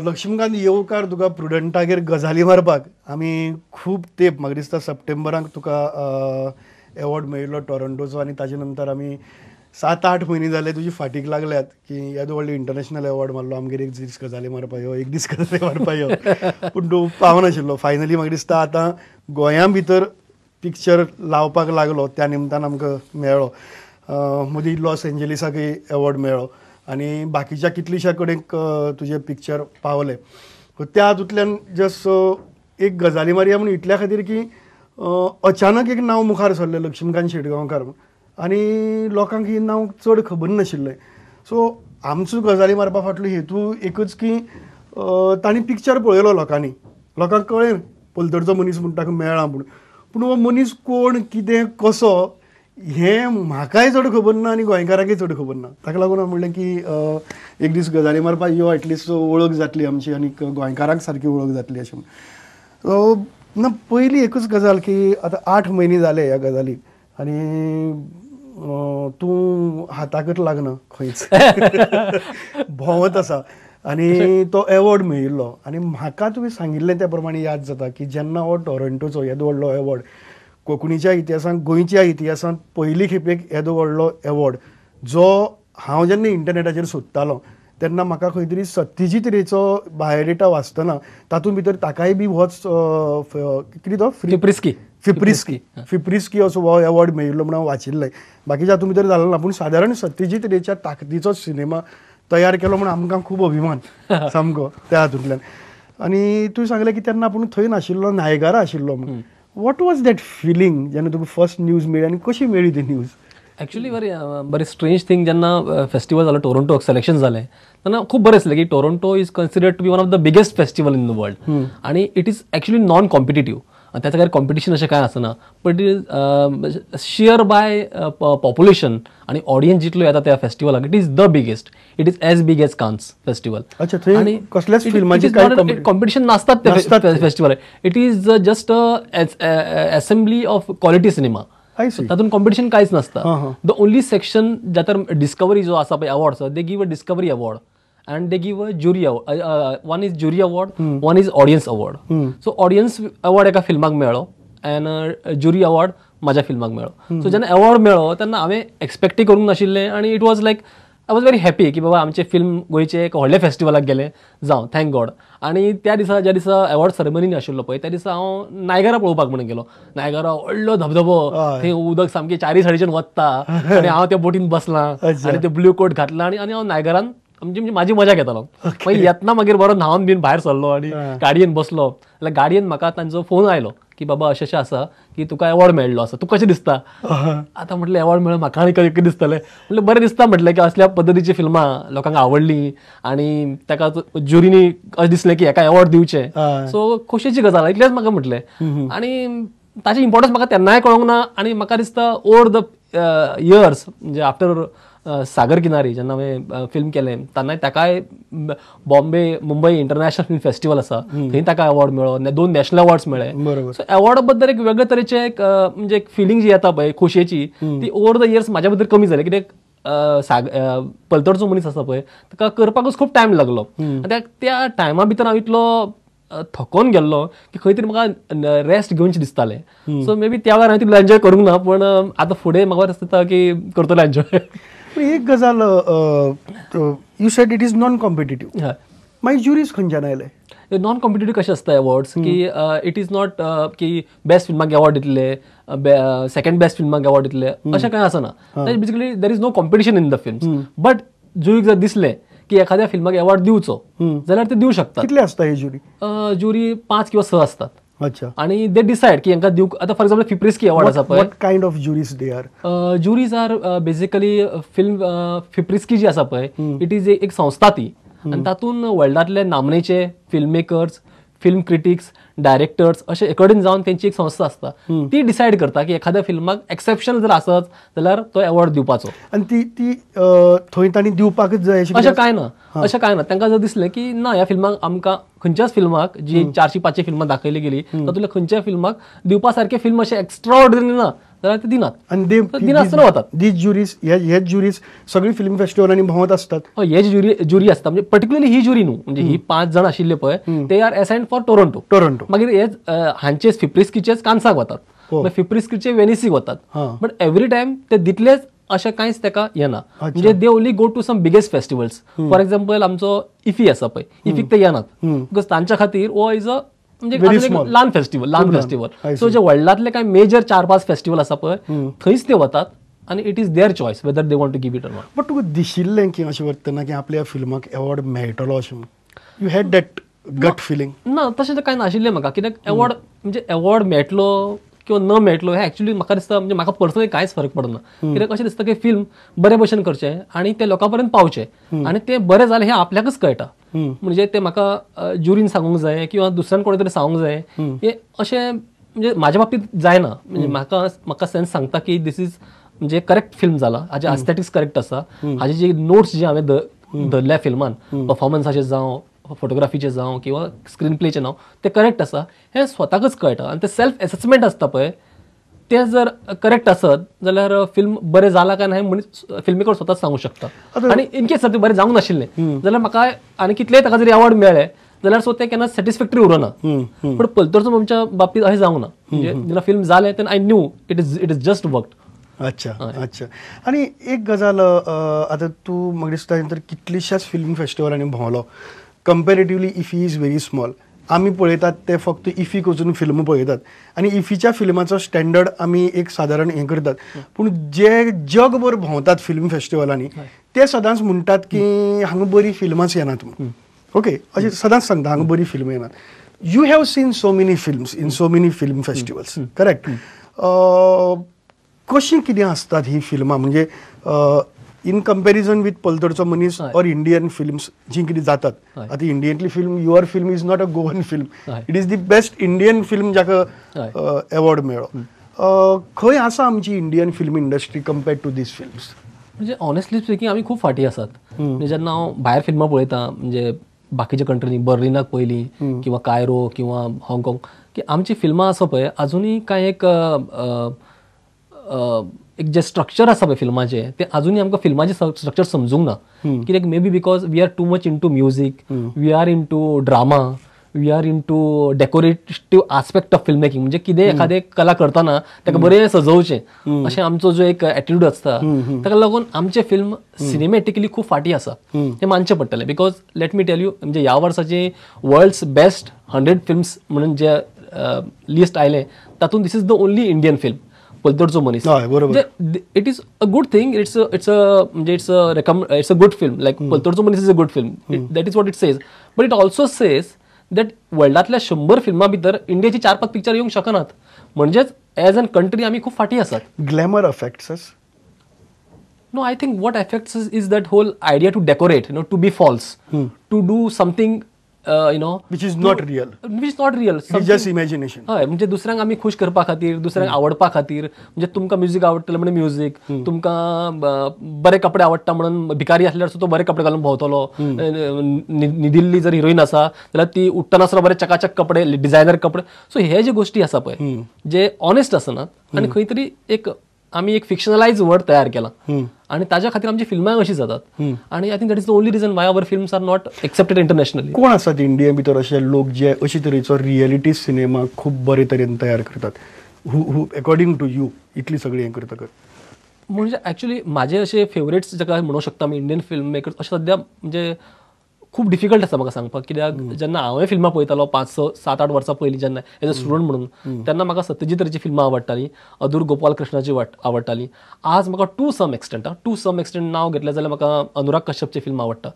लक्ष्मीकांत येवकार तुका प्रुडंटागेर गजाली मारपाक आमी खूब तेंप म्हाका दिसता सप्टेंबराक तुका एवॉर्ड मेळिल्लो टोरंटोचो आनी ताजे नंतर आमी 7-8 म्हयने जाले तुजी फाटीक लागल्यात की येदो व्हडलो इंटरनॅशनल एवॉर्ड मारलो आमगेर एक दीस गजाली मारपा यो एक दीस गजाली मारपा यो पूण तूं पावनाशिल्लो. फायनली म्हाका दिसता आतां गोंया भितर पिक्चर लावपाक लागलो त्या निमतान आमकां मेळ्ळो. मदीं लॉस एंजलिसाकय एवॉर्ड मेळ्ळो आनी बाकीच्या कितलीश्या कडेन तुजे पिक्चर पावले. त्या हातूंतल्यान जस्ट एक गजाली मारया म्हणून इतल्या खातीर की अचानक एक नांव मुखार सरलें लक्ष्मीकांत शेटगांवकार आनी लोकांक ही नांव चड खबर नाशिल्लें. सो आमचो गजाली मारपा फाटलो हेतू एकच की तांणी पिक्चर पळयलो लोकांक कळ्ळें पलतडचो मनीस म्हणटा ताका मेळ्ळा म्हणून. पूण हो मनीस कोण कितें कसो हें म्हाकाय चड खबर ना आनी गोंयकारांकय चड खबर ना. ताका लागून हांवें म्हणलें की एक दीस गजाली मारपाक यो एटलिस्ट वळख जातली आमची आनी गोंयकारांक सारकी वळख जातली अशें म्हणून. ना पयली एकूच गजाल की आतां 8 म्हयने जाले ह्या गजालीक आनी तूं हाताकच लागना खंयच भोंवत आसा आनी तो एवॉर्ड मेळिल्लो आनी म्हाका तुवें सांगिल्लें त्या प्रमाणे याद जाता की जेन्ना हो टोरंटोचो येदो व्हडलो एवॉर्ड कोंकणीच्या इतिहासांत गोंयच्या इतिहासांत पयली खेपेक येदो व्हडलो एवॉर्ड जो हांव जेन्ना इंटरनेटाचेर सोदतालो तेन्ना म्हाका खंय तरी सत्यजीत रेचो बायोडेटा वाचतना तातूंत भितर ताकाय बी होच कितें तो फिप्रिस्की असो हो एवॉर्ड मेळिल्लो म्हणून हांव वाचिल्लें. बाकीच्या हातूंत भितर जालें ना पूण सादारण सत्यजीत रेच्या ताकदीचो सिनेमा तयार केलो म्हणून आमकां खूब अभिमान सामको त्या हातूंतल्यान. आनी तुवें सांगलें की तेन्ना आपूण थंय नाशिल्लो नायगारा आशिल्लो म्हणून. वॉट वॉज दॅट फिलींग जेन्ना तुका फर्स्ट न्यूज मेळ्ळी आनी कशी मेळ्ळी ती न्यूज? एक्चुअली बरी स्ट्रेंज थिंग जेन्ना फेस्टिवल जालो टोरंटो सिलेक्शन जालें तेन्ना खूब बरें दिसलें की Toronto is considered to be one of the biggest festival in the world आनी it is actually non competitive. त्याचं काही कॉम्पिटिशन अशें कांय आसना but it is sheer by population आनी ऑडियन्स जितलो येता त्या फेस्टिवलाक it is the biggest. It is as big as Cannes festival. आनी कसल्याच फिल्माची कॉम्पिटिशन नासतात त्या festival. It is just assembly of quality cinema. तातूंत कॉम्पिटिशन कांयच नासता. द ओनली सेक्शन ज्या डिस्कवरी जो आसा पळय awards they give a discovery award and they give a jury award. One is jury award, one is audience award. So audience award एका फिल्माक मेळ्ळो and jury award माझ्या फिल्माक मेळ्ळो. सो जेन्ना award मेळ्ळो तेन्ना हांवें एक्सपेक्टूय करूंक नाशिल्लें आनी it was like I was very happy की बाबा आमचें फिल्म गोंयचे एक व्हडल्या फेस्टिवलाक गेलें जावं थँक गॉड. आनी त्या दिसा ज्या दिसा अवॉर्ड सेरेमनी आशिल्लो पळय त्या दिसा हांव नायगारा पळोवपाक म्हणून गेलो. नायगारा व्हडलो धबधबो थंय उदक सामकें चारी सायडीच्यान वत्ता आनी हांव त्या बोटीन बसलां आनी ते ब्लू कोट घातला आनी हांव नायगरान म्हणजे माझी मजा घेतालो. मागीर येतना मागीर बरो न्हावन बीन भायर सरलो आनी गाडयेन बसलो जाल्यार गाडयेन म्हाका तांचो फोन आयलो की बाबा अशें अशें आसा की तुका एवॉर्ड मेळ्ळो आसा तुका कशें दिसता. आतां म्हटलें एवॉर्ड मेळ्ळो म्हाका आनी कशें दिसतलें म्हटलें बरें दिसता म्हटलें की असल्या पद्दतीची फिल्मां लोकांक आवडलीं आनी ताका ज्युरीनी अशें दिसलें की हेका एवॉर्ड दिवचें. सो खोशयेची गजाल इतलेंच म्हाका म्हटलें आनी ताची इम्पॉर्टन्स म्हाका तेन्नाय कळोंक ना. आनी म्हाका दिसता ओवर द इयर्स म्हणजे आफ्टर सागर किनारी जेन्ना हांवें फिल्म केलें तेन्ना ताकाय Bombay Mumbai international film festival आसा थंय ताका अवॉर्ड मेळ्ळो 2 नॅशनल अवॉर्ड्स मेळ्ळे. सो अवॉर्डा बद्दल एक वेगळे तरेचे म्हणजे एक फिलींग जी येता पळय खोशयेची ती ओवर द इयर्स म्हाज्या भितर कमी जाली. कित्याक पलतडचो मनीस आसा पळय ताका करपाकूच खूब टायम लागलो. त्या टायमा भितर हांव इतलो थकोन गेल्लो की खंय तरी म्हाका रेस्ट घेवनशें दिसतालें. सो मे बी त्या वेळार हांवें तितलो एन्जॉय करूंक ना पूण आतां फुडें म्हाका दिसता की करतलो एन्जॉय. एक गजाल you sed it is non competitive मागीर ज्युरीज खंयच्यान आयले? नॉन कॉम्पिटिटीव कशें आसता अवॉर्ड्स की इट इज नॉट की बेस्ट फिल्माक अवॉर्ड दितले सेकंड बेस्ट फिल्माक अवॉर्ड दितले अशें कांय आसना. Basically there is no competition in the film but ज्युरीक जर दिसलें की एखाद्या फिल्माक अवॉर्ड दिवचो जाल्यार ते दिवं शकतात. कितले आसता ही ज्युरी? ज्युरी 5 किंवा 6 आसतात. अच्छा. आणि दे डिसाइड की हांकां दिवंक आतां फॉर एक्झाम्पल फिप्रिस्की अवॉर्ड आसा पळय. What kind of juries they are? Juries are basically film FIPRESCI जी आसा पळय इट इज एक संस्था ती आनी तातूंत वर्ल्डांतले नामनेचे film makers film critics directors अशे एकडीन जावन त्यांची एक संस्था असता ती डिसायड करता की एखाद्या फिल्माक एक्सेप्शनल जर आसत जाल्यार तो अवॉर्ड दिवपाचो. आनी ती थंय तांणी दिवपाकच जाय अशें कांय ना तांकां जर दिसलें की ना ह्या फिल्माक आमकां खंयच्याच फिल्माक जी 400-500 फिल्मां दाखयली गेली तातूंतल्या खंयच्याय फिल्माक दिवपा सारखे फिल्म अशें एक्स्ट्रा ऑर्डिनरी ना जाल्यार ते दिनात. आनी दिनासतना वतात. दीस ज्युरीज हेच ज्युरीज सगळी फिल्म फेस्टिवलांनी भोंवत असतात. हेच ज्युरी असता म्हणजे पर्टिक्युलरली ही ज्युरी न्हू म्हणजे ही 5 जाण आशिल्ले पळय ते आर असायन्ड फॉर टोरंटो. मागीर हे हांचे फिप्रिस्कीचेच कान्साक वतात, फिप्रिस्कीचे वेनिसीक वतात. बट एवरी टायम ते दितलेच अशें कांयच ताका येना. म्हणजे they only go to some biggest festivals. For example आमचो इफी आसा पळय, इफीक ते येनात बिकॉज तांच्या खातीर हो इज अ म्हणजे ल्हान फेस्टिवल. सो जे व्हडलातले काय मेजर 4-5 फेस्टिवल आसा पळय थंयच ते वतात आनी it is their choice whether they want to give it or not. But तुका दिशिल्लें की अशें वतना की आपल्या फिल्माक अवॉर्ड मेळटलो अशें यू हॅड दॅट गट फिलींग? ना तशें तर कांय नाशिल्लें म्हाका, कित्याक अवॉर्ड मेळटलो किंवा न मेळटलो हे एक्चुअली म्हाका दिसता म्हणजे म्हाका पर्सनली कांयच फरक पडना. कित्याक अशें दिसता की फिल्म बरे भशेन करचें आनी ते लोकां पर्यंत पावचें आनी तें बरें जालें हें आपल्याकच कळटा. म्हणजे ते म्हाका ज्युरीन सांगूंक जाय किंवा दुसऱ्यान कोणी तरी सांगूंक जाय हे अशें म्हणजे म्हाज्या बाबतींत जायना. म्हणजे म्हाका सेन्स सांगता की दिस इज म्हणजे करेक्ट फिल्म जाला, हाजे एस्थेटिक्स करेक्ट आसा, हाजे जे नोट्स जे हांवें धरल्या फिल्मान परफॉर्मन्साचे जावं फोटोग्राफीचे जावं किंवा स्क्रीन प्लेचे नाव ते करेक्ट आसा हें स्वताकच कळटा. आनी ते सेल्फ एसेसमेंट आसता पळय ते जर करेक्ट आसत जाल्यार फिल्म बरें जाला काय ना मनीस फिल्मेकर स्वताच सांगू शकता. आनी इनकेस जर ते बरें जावंक नाशिल्लें जाल्यार म्हाका आनी कितलेय ताका जरी अवॉर्ड मेळ्ळे जाल्यार सो ते केन्ना सॅटिस्फॅक्टरी उरना. पण पलतडचो आमच्या बाबतींत अशें जावंक ना. म्हणजे जेन्ना फिल्म जालें तेन्ना I knew it is just worked. अच्छा. आनी एक गजाल आतां तूं म्हाका दिसता तर कितलीशाच फिल्म फेस्टिवलांनी भोंवलो. Comparatively IFFI is very small. आमी पळयतात ते फक्त इफीक वचून फिल्म पळयतात आनी इफीच्या फिल्माचो स्टँडर्ड आमी एक सादारण हें करतात. पूण जे जगभर भोंवतात फिल्म फेस्टिवलांनी ते सदांच म्हणटात की हांगा बरी फिल्माच येनात म्हणून. ओके, अशें सदांच सांगता हांगा बरी फिल्म येनात. You have seen so many films in so many film festivals, correct? कशी कितें आसतात ही फिल्मां म्हणजे इन कंपेरिजन विथ पलतडचो मनीस ऑर इंडियन फिल्म्स जी कितें जातात. आतां इंडियंतली film your film is not a Goan film, it is the best Indian film जाका अवॉर्ड मेळ्ळो. खंय आसा आमची Indian film industry compared to these films? म्हणजे ऑनेस्टली स्पिकींग आमी खूब फाटीं आसात. म्हणजे जेन्ना हांव भायर फिल्मां पळयता म्हणजे बाकीच्या कंट्रीनी बर्लिनाक पयलीं किंवा कायरो किंवा हाँगकाँग की आमची फिल्मां आसा पळय अजुनूय कांय एक जे स्ट्रक्चर आसा पळय फिल्माचें ते अजुनूय आमकां फिल्माचें स्ट्रक्चर समजूंक ना. कित्याक may be because we are too much into music, we are into drama, we are into decorative aspect of film making. म्हणजे कितें एखादें कला करतना ताका बरें सजोवचें अशें आमचो जो एक एटिट्यूड आसता ताका लागून आमचे फिल्म सिनेमॅटिकली खूब फाटीं आसा हें मानचें पडटलें. Because let me tell you म्हणजे ह्या वर्साचे वर्ल्ड्स बेस्ट 100 फिल्म्स म्हणून जे लिस्ट आयलें तातूंत these is the only Indian film Paltadcho Munis. It is a good thing. It's a good film. Like Paltadcho Munis is a good film. That is what it says. But it also says that वर्ल्डातल्या 100 फिल्मां भितर इंडियाची 4-5 picture येवंक शकनात. म्हणजेच as an country आमी खूब फाटीं आसात. Glamour affects us? No, I think what affects us is that whole idea to decorate, to be false, to do something, which is not real. Which is not real. It's just imagination. हय, म्हणजे दुसऱ्यांक आमी खुश करपा खातीर, दुसऱ्यांक आवडपा खातीर, म्हणजे तुमकां म्युजीक आवडटलें म्हणून म्युजीक, तुमकां बरे कपडे आवडटा म्हणून भिकारी आसल्यार तो बरे कपडे घालून भोंवतलो. निदिल्ली जर हिरोईन आसा जाल्यार ती उठ्ठना सुद्दां बरे चकाचक कपडे, डिझायनर कपडे. सो हे जे गोश्टी आसा पळय जे ऑनेस्ट आसनात आनी खंय तरी एक आमी एक फिक्शनलायज वर्ल्ड तयार केला आणि ताज्या खातीर आमची फिल्मां अशी जातात. आणि I think that is the only reason why our films are not accepted internationally. कोण आसात इंडिये भितर अशे लोक जे अशे तरेचो रियलिटी सिनेमा खूब बरे तरेन तयार करतात? हू अकॉर्डिंग टू यू इतली सगळी हें करतकच? म्हणजे ॲक्च्युली माझे असे फेवरेट्स जाका म्हणू शकता आमी इंडियन फिल्म मेकर्स अशें सद्या म्हणजे खूब डिफिकल्ट आसा म्हाका सांगपाक. कित्याक जेन्ना हांवें फिल्मां पळयतालो 5-6-7-8 वर्सां पयलीं जेन्ना एज अ स्टुडंट म्हणून तेन्ना म्हाका सत्यजीत रायची फिल्मां आवडटालीं, अदूर गोपाल कृष्णाची आवडटालीं. आज म्हाका टू सम एक्सटेंट नांव घेतलें जाल्यार म्हाका अनुराग कश्यपची फिल्म आवडटा.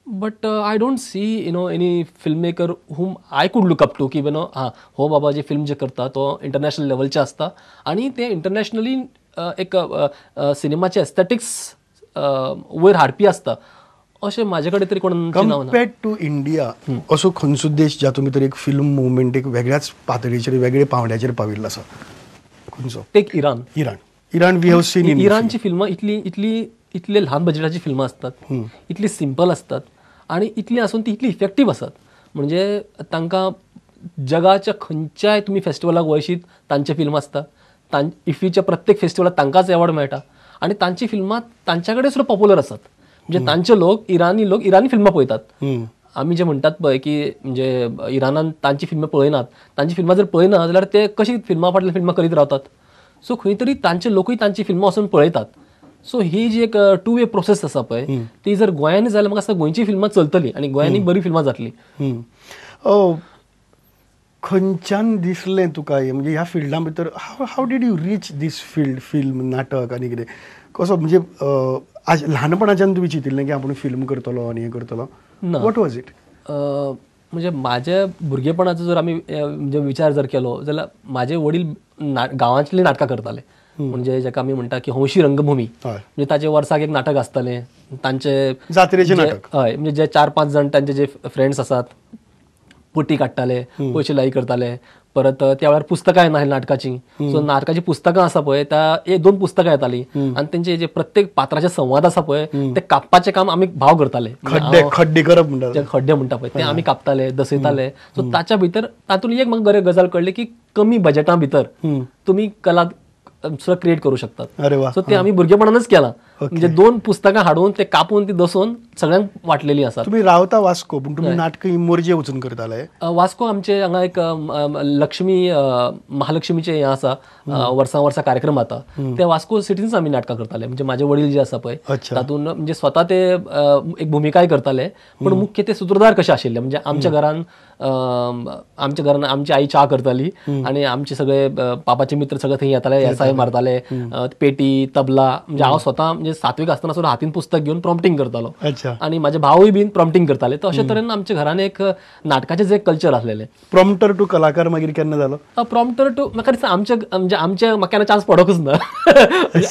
But I don't see any film maker whom I could look up to की हो बाबा जे फिल्म जे करता तो इंटरनॅशनल लेवलचे आसता आनी ते इंटरनॅशनली एक सिनेमाचे एस्थेटिक्स वयर हाडपी आसता अशें म्हाजे कडेन तरी कोणाचें नांव ना. कम्पेर्ड टू इंडिया असो खंयचो देश जातून भितर एक फिल्म मुवमेंट एक वेगळ्याच पातळीचेर वेगळ्या पांवड्याचेर पाविल्लो आसा खंयचो? Take Iran. Iran we have seen in इराणची फिल्मां इतले ल्हान बजेटाची फिल्मां असतात, इतली सिंपल असतात आणि इतली आसून ती इतली इफेक्टीव असतात. म्हणजे तांकां जगाच्या खंयच्याय तुमी फेस्टिवलाक वळशीत तांचे फिल्म आसता. इफ्फीच्या प्रत्येक फेस्टिवलाक तांकांच एवॉर्ड मेळटा आणि तांची फिल्मां तांच्या कडेन सुद्दां पॉप्युलर आसात. म्हणजे तांचे लोक इराणी फिल्मां पळयतात. आमी जे म्हणटात पळय की म्हणजे इराणान तांची फिल्मां पळयनात, तांची फिल्मां जर पळयना जाल्यार ते कशी फिल्मां फाटल्यान फिल्मां करीत रावतात. सो खंय तरी तांचे लोकूय तांची फिल्मां वचून पळयतात. सो ही जी एक 2 वे प्रोसेस आसा पळय ती जर गोंयांनी जाल्यार म्हाका दिसता गोंयची फिल्मां चलतली आणि गोंयांनी बरी फिल्मां जातली. खंयच्यान दिसलें तुका म्हणजे ह्या फिल्डा भितर how did you reach these field film नाटक आनी कितें कसो म्हणजे ल्हानपणाच्यान तुमी चिंतिल्लें की आपूण फिल्म करतलो आनी हें करतलो? What was it? म्हणजे माझ्या भुरगेपणाचो जर आमी म्हणजे विचार जर केलो जाल्यार म्हाजे वडील गांवांतली नाटकां करताले. म्हणजे जाका आमी म्हणटा की हौशी रंगभूमी. म्हणजे ताचे वर्साक एक नाटक आसतालें तांचे जात्रेचें नाटक. हय म्हणजे जे 4-5 जाण तांचे जे फ्रेंड्स आसात पटी काडटाले, पयशे लाई करताले. परत त्या वेळार पुस्तकां येनासलीं नाटकाची. सो नाटकाची पुस्तकां आसा पळय त्या 1-2 पुस्तकां येतालीं आनी तेंचे जे प्रत्येक पात्राचे संवाद आसा पळय ते कापपाचें काम आमी भाव करताले. खड्डे करप म्हणटा खड्डे म्हणटा पळय ते आमी कापताले, दसयताले. सो ताच्या भितर तातूंत एक म्हाका गजाल कळ्ळी की कमी बजेटा भितर तुमी कला सुद्दां क्रिएट करू शकतात. सो ते आमी भुरगेपणानच केलां. म्हणजे 2 पुस्तकां हाडून ते कापून ती दसोवन सगळ्यांक वाटलेली आसात. तुम्ही रावता वास्को पूण तुमी नाटकां मोरजे वचून करताले? वास्को आमचे हांगा एक लक्ष्मी महालक्ष्मीचे हें आसा वर्सां कार्यक्रम जाता ते वास्को सिटीनच आमी नाटकां करताले. म्हणजे म्हाजे वडील जे आसा पळय तातूंत म्हणजे स्वता ते एक भुमिकाय करताले पण मुख्य ते सुत्रधार कशे आशिल्ले. म्हणजे आमच्या घरान आमची आई च्या करताली आणि आमचे सगळे बाबाचे मित्र सगळे थंय येताले, येसाय मारताले, पेटी तबला. म्हणजे हांव स्वता म्हणजे 7वीक आसतना सुद्दां हातीन पुस्तक घेवन प्रॉम्प्टिंग करतालो आणि म्हाजे भावूय बीन प्रॉम्प्टिंग करताले. तर अशे तरेन आमच्या घरान एक नाटकाचें जे कल्चर आसलेलें. प्रॉम्प्टर टू कलाकार मागीर केन्ना जालो? प्रॉम्प्टर टू म्हाका दिसता आमच्या म्हाका चान्स पडोकूच ना.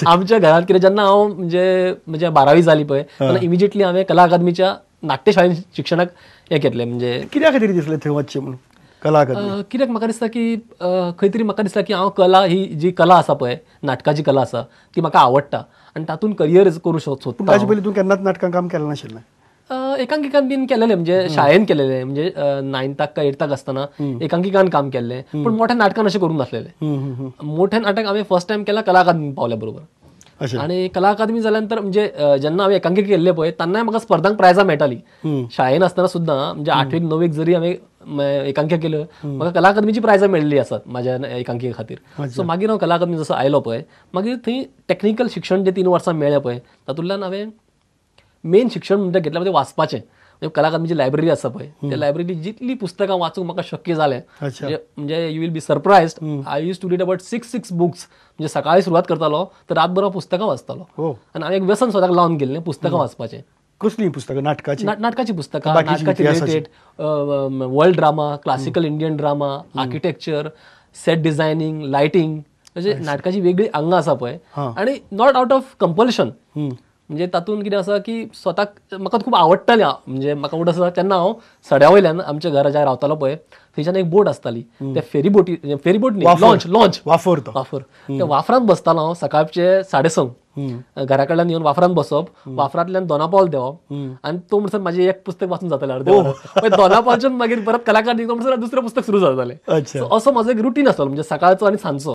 आमच्या घरांत कितें जेन्ना हांव म्हणजे 12वी जाली पळय तेन्ना इमिजिएटली हांवें कला अकादमीच्या नाट्यशाळेन शिक्षणाक हें घेतलें. म्हणजे कित्या खातीर दिसलें थंय वचचें म्हणून कला अकादमी? कित्याक म्हाका दिसता की खंय तरी म्हाका दिसता की हांव कला ही जी कला आसा पळय नाटकाची कला आसा ती म्हाका आवडटा आणि तातूंत करियर करूं सोदता. ताचे पयलीं तूं केन्नाच नाटकां काम केलें नाशिल्लें? एकांकिकान बीन केलेलें. म्हणजे शाळेन केलेलें. म्हणजे 9th काय 8th आसतना एकांकिकान काम केल्लें पण मोठ्या नाटकान अशें करूंक नासलेलें. मोठें नाटक हांवें फर्स्ट टायम केलां कला अकादमी पावल्या बरोबर. आणि कला अकादमी जाल्या नंतर म्हणजे जेन्ना हांवें एकांकीक केल्ले पळय तेन्नाय म्हाका स्पर्धांक प्रायजां मेळटालीं. शाळेन आसतना सुद्दां म्हणजे 8वीक 9वीक जरी हांवें एकांकिका केल्यो म्हाका कला अकादमीची प्रायजां मेळिल्लीं आसात म्हाज्या एकांकिके खातीर. सो मागीर हांव कला अकादमी जसो आयलो पळय मागीर थंय टॅक्निकल शिक्षण जे 3 वर्सां मेळ्ळें पळय तातूंतल्यान हांवें मेन शिक्षण म्हणटा घेतलें म्हणजे वाचपाचें. म्हणजे कला अकादमीची लायब्ररी आसा पळय त्या लायब्ररींत जितली पुस्तकां वाचूंक म्हाका शक्य जालें म्हणजे you will be surprised. I use to read about 6 books. म्हणजे सकाळी सुरवात करतालो तर रातभर हांव पुस्तकां वाचतालो आनी हांवें एक व्यसन स्वताक लावन गेल्लें पुस्तकां वाचपाचें. कसलीं पुस्तकां? नाटकाची पुस्तकां, नाटकाची related, world drama, classical Indian drama, architecture, set designing, lighting. म्हणजे नाटकाची वेगळी अंगां आसा पळय आनी नॉट आउट ऑफ कंपल्शन. म्हणजे तातूंत कितें आसा की स्वताक म्हाका खूब आवडटालें. म्हणजे म्हाका उठ आसा तेन्ना हांव सड्या वयल्यान आमच्या घरा ज्या रावतालो पळय थंयच्यान एक बोट आसताली त्या फेरीबोट लॉन्च वाफर त्या वाफरांत बसतालो हांव सकाळचे 6:30 घरा कडल्यान येवन वाफरांत बसप, वाफरांतल्यान दोनापावल देवप आनी तो म्हणसर म्हाजें एक पुस्तक वाचून जातालें अर्दें वरान. दोनापावलच्यान मागीर परत कलाकार निघतो म्हणसर दुसरें पुस्तक सुरू जातालें. असो म्हाजो एक रुटीन आसलो म्हणजे सकाळचो आनी सांजचो.